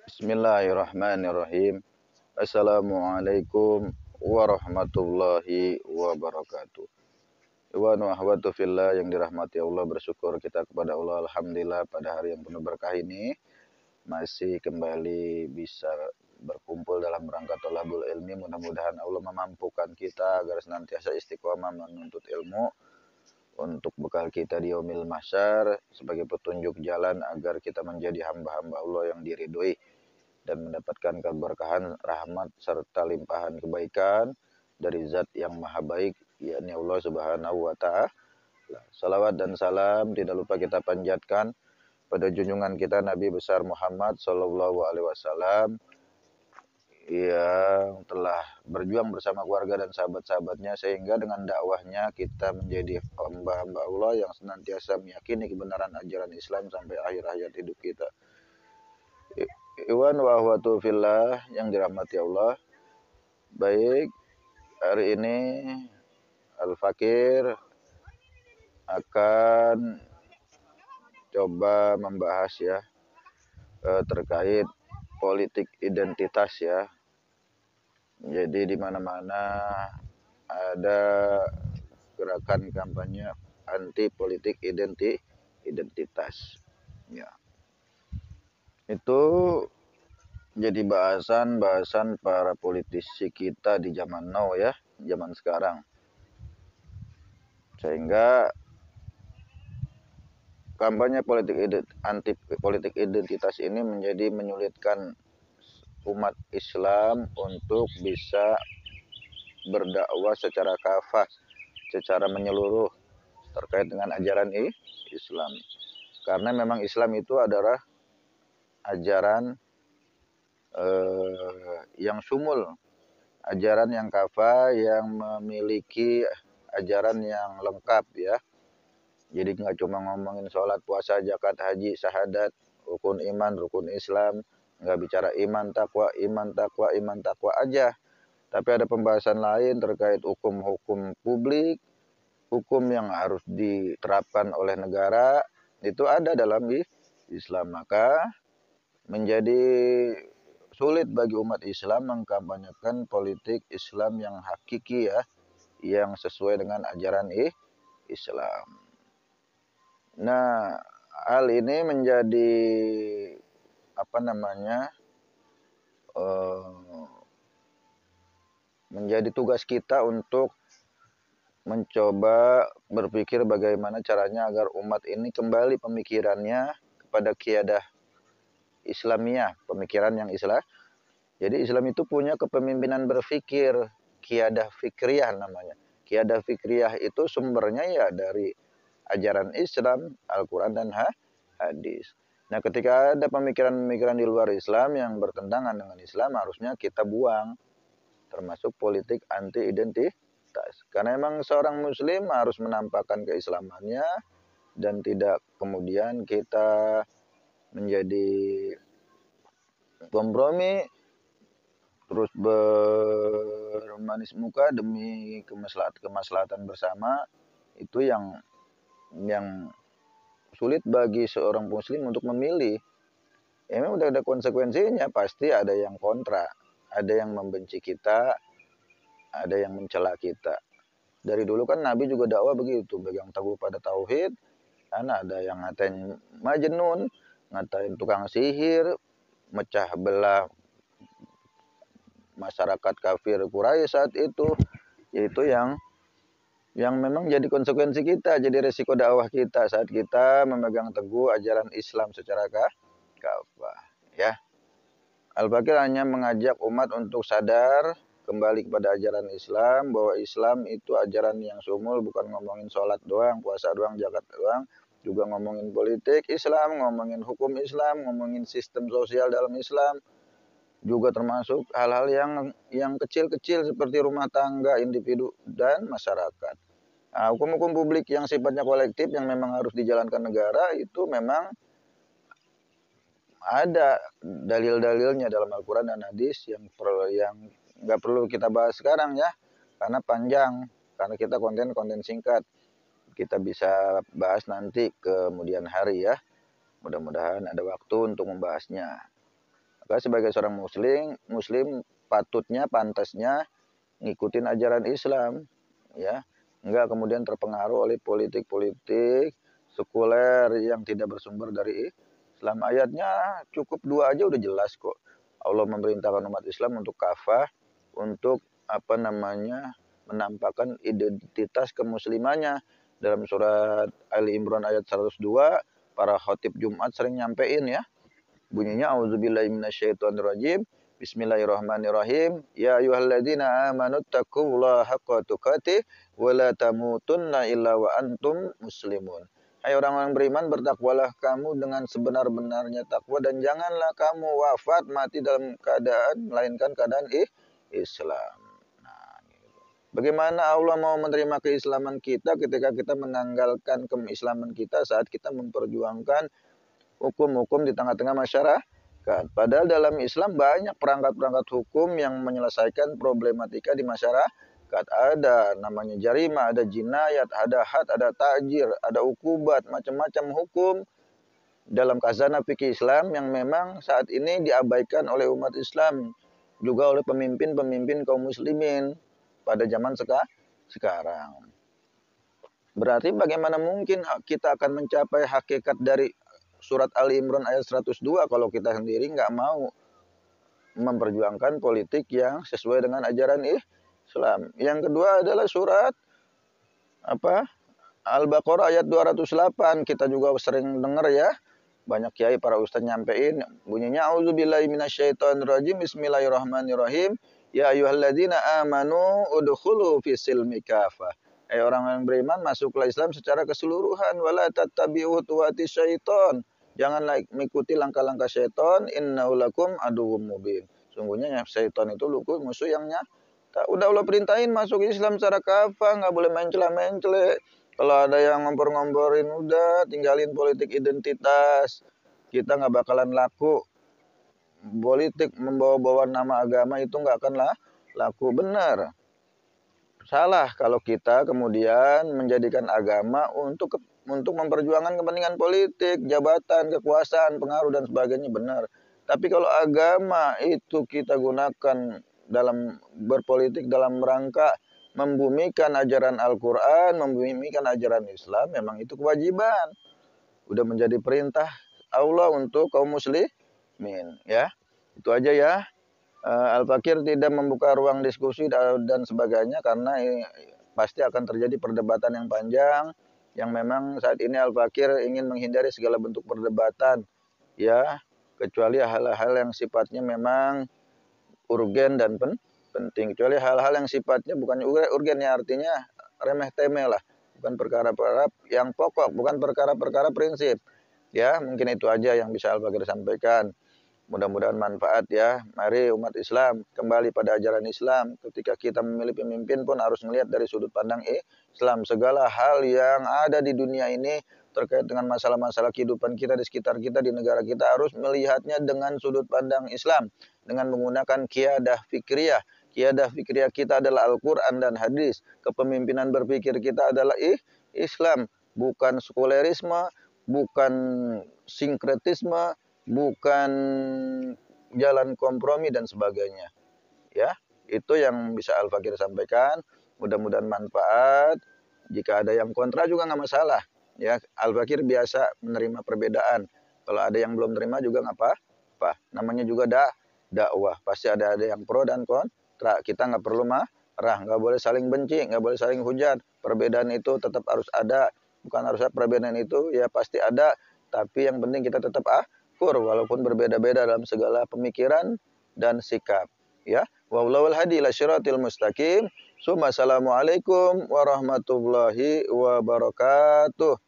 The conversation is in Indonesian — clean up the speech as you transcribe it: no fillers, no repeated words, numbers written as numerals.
Bismillahirrahmanirrahim. Assalamualaikum warahmatullahi wabarakatuh. Iwan wa akhwatu fillah yang dirahmati Allah, bersyukur kita kepada Allah alhamdulillah pada hari yang penuh berkah ini masih kembali bisa berkumpul dalam rangka thalabul ilmi. Mudah-mudahan Allah memampukan kita agar senantiasa istiqomah menuntut ilmu untuk bekal kita di yaumil mahsyar, sebagai petunjuk jalan agar kita menjadi hamba-hamba Allah yang diridhoi dan mendapatkan keberkahan, rahmat serta limpahan kebaikan dari zat yang maha baik, yakni Allah Subhanahu wa taala. Salawat dan salam tidak lupa kita panjatkan pada junjungan kita Nabi besar Muhammad sallallahu alaihi wasallam yang telah berjuang bersama keluarga dan sahabat-sahabatnya, sehingga dengan dakwahnya kita menjadi hamba-hamba Allah yang senantiasa meyakini kebenaran ajaran Islam sampai akhir hayat hidup kita. Iwan wa akhwatu fillah yang dirahmati Allah. Baik, hari ini Al-Fakir akan coba membahas ya terkait politik identitas ya. Jadi di mana-mana ada gerakan kampanye anti politik identitas. Ya. Itu jadi bahasan para politisi kita di zaman now ya, zaman sekarang. Sehingga kampanye anti politik identitas ini menjadi menyulitkan umat Islam untuk bisa berdakwah secara kafah, secara menyeluruh terkait dengan ajaran Islam. Karena memang Islam itu adalah ajaran yang sumul, ajaran yang kafah, yang memiliki ajaran yang lengkap ya. Jadi nggak cuma ngomongin sholat, puasa, zakat, haji, syahadat, rukun iman, rukun Islam, nggak bicara iman, takwa aja. Tapi ada pembahasan lain terkait hukum-hukum publik, hukum yang harus diterapkan oleh negara, itu ada dalam Islam. Maka menjadi sulit bagi umat Islam mengkampanyekan politik Islam yang hakiki ya, yang sesuai dengan ajaran Islam. Nah, hal ini menjadi menjadi tugas kita untuk mencoba berpikir bagaimana caranya agar umat ini kembali pemikirannya kepada qiyadah Islamiyah, pemikiran yang Islam. Jadi Islam itu punya kepemimpinan berpikir, qiyadah fikriyah namanya. Qiyadah fikriyah itu sumbernya ya dari ajaran Islam, Al-Quran dan hadis. Nah, ketika ada pemikiran-pemikiran di luar Islam yang bertentangan dengan Islam, harusnya kita buang, termasuk politik anti-identitas. Karena memang seorang muslim harus menampakkan keislamannya dan tidak kemudian kita menjadi kompromi terus bermanis muka demi kemaslahatan bersama. Itu yang sulit bagi seorang muslim untuk memilih. Ya memang udah ada konsekuensinya, pasti ada yang kontra, ada yang membenci kita, ada yang mencela kita. Dari dulu kan Nabi juga dakwah begitu, pegang teguh pada tauhid. Kan ada yang ngatain majnun, ngatain tukang sihir, mecah belah masyarakat kafir Quraisy saat itu. Yaitu yang memang jadi konsekuensi kita, jadi resiko dakwah kita saat kita memegang teguh ajaran Islam secara kafah ya. Al-Fakir hanya mengajak umat untuk sadar kembali kepada ajaran Islam, bahwa Islam itu ajaran yang sumul, bukan ngomongin sholat doang, puasa doang, zakat doang, juga ngomongin politik Islam, ngomongin hukum Islam, ngomongin sistem sosial dalam Islam, juga termasuk hal-hal yang kecil-kecil seperti rumah tangga, individu, dan masyarakat. Nah, hukum-hukum publik yang sifatnya kolektif yang memang harus dijalankan negara itu memang ada dalil-dalilnya dalam Al-Quran dan hadis yang nggak perlu kita bahas sekarang ya, karena panjang, karena kita konten singkat. Kita bisa bahas nanti kemudian hari ya. Mudah-mudahan ada waktu untuk membahasnya. Maka sebagai seorang muslim patutnya, pantasnya ngikutin ajaran Islam, ya. Enggak kemudian terpengaruh oleh politik-politik sekuler yang tidak bersumber dari Islam. Ayatnya cukup 2 aja udah jelas kok. Allah memerintahkan umat Islam untuk kafah, untuk menampakkan identitas kemuslimannya. Dalam surat Ali Imran ayat 102, para khatib Jumat sering nyampein ya. Bunyinya auzubillahi minasyaitonirrajim. Bismillahirrahmanirrahim. Ya ayyuhalladzina amanu taqullaha haqqa tuqatih wa la tamutunna illa wa antum muslimun. Hai orang-orang beriman, bertakwalah kamu dengan sebenar-benarnya takwa dan janganlah kamu wafat mati dalam keadaan melainkan keadaan Islam. Nah, gitu. Bagaimana Allah mau menerima keislaman kita ketika kita menanggalkan keislaman kita saat kita memperjuangkan hukum-hukum di tengah-tengah masyarakat. Padahal dalam Islam banyak perangkat-perangkat hukum yang menyelesaikan problematika di masyarakat. Ada namanya jarimah, ada jinayat, ada had, ada ta'jir, ada ukubat, macam-macam hukum dalam khazanah fikih Islam yang memang saat ini diabaikan oleh umat Islam, juga oleh pemimpin-pemimpin kaum muslimin pada zaman sekarang. Berarti bagaimana mungkin kita akan mencapai hakikat dari surat Ali Imran ayat 102 kalau kita sendiri nggak mau memperjuangkan politik yang sesuai dengan ajaran Islam. Yang kedua adalah surat Al-Baqarah ayat 208. Kita juga sering dengar ya, banyak kiai para ustaz nyampein bunyinya auzubillahi minasyaitonirrajim. Bismillahirrahmanirrahim. Ya ayyuhalladzina amanu udkhulu fis silmi kafah. Orang yang beriman masuklah Islam secara keseluruhan. Wala tattabi'u khutuwati syaiton. Janganlah mengikuti langkah-langkah syaitan. Innahu lakum aduwwum mubin. Sungguhnya syaitan itu musuh yang nyata. Udah Allah perintahin masuk Islam secara kafah, nggak boleh mencela-mencela. Kalau ada yang ngompor-ngomporin, udah tinggalin politik identitas. Kita nggak bakalan laku. Politik membawa-bawa nama agama itu nggak akan laku, benar. Salah kalau kita kemudian menjadikan agama untuk memperjuangkan kepentingan politik, jabatan, kekuasaan, pengaruh dan sebagainya, benar. Tapi kalau agama itu kita gunakan dalam berpolitik dalam rangka membumikan ajaran Al-Quran, membumikan ajaran Islam, memang itu kewajiban. Udah menjadi perintah Allah untuk kaum muslimin, ya. Itu aja ya. Al-Fakir tidak membuka ruang diskusi dan sebagainya karena pasti akan terjadi perdebatan yang panjang yang memang saat ini Al-Fakir ingin menghindari segala bentuk perdebatan ya, kecuali hal-hal yang sifatnya memang urgen dan penting, kecuali hal-hal yang sifatnya bukan urgen ya, artinya remeh temeh lah, bukan perkara-perkara yang pokok, bukan perkara-perkara prinsip ya. Mungkin itu aja yang bisa Al-Fakir sampaikan. Mudah-mudahan manfaat ya. Mari umat Islam kembali pada ajaran Islam. Ketika kita memilih pemimpin pun harus melihat dari sudut pandang Islam. Segala hal yang ada di dunia ini terkait dengan masalah-masalah kehidupan kita di sekitar kita, di negara kita, harus melihatnya dengan sudut pandang Islam. Dengan menggunakan qiyadah fikriyah. Qiyadah fikriyah kita adalah Al-Quran dan hadis. Kepemimpinan berpikir kita adalah Islam. Bukan sekulerisme, bukan sinkretisme, bukan jalan kompromi dan sebagainya. Ya, itu yang bisa Al-Fakir sampaikan. Mudah-mudahan manfaat. Jika ada yang kontra juga nggak masalah. Ya, Al-Fakir biasa menerima perbedaan. Kalau ada yang belum terima juga nggak apa-apa. Namanya juga dakwah. Pasti ada yang pro dan kontra. Kita nggak perlu marah, nggak boleh saling benci, nggak boleh saling hujat. Perbedaan itu tetap harus ada. Bukan harus perbedaan itu ya pasti ada. Tapi yang penting kita tetap walaupun berbeda-beda dalam segala pemikiran dan sikap ya. Wallahul hadi ila syiratil mustaqim. Assalamualaikum warahmatullahi wabarakatuh.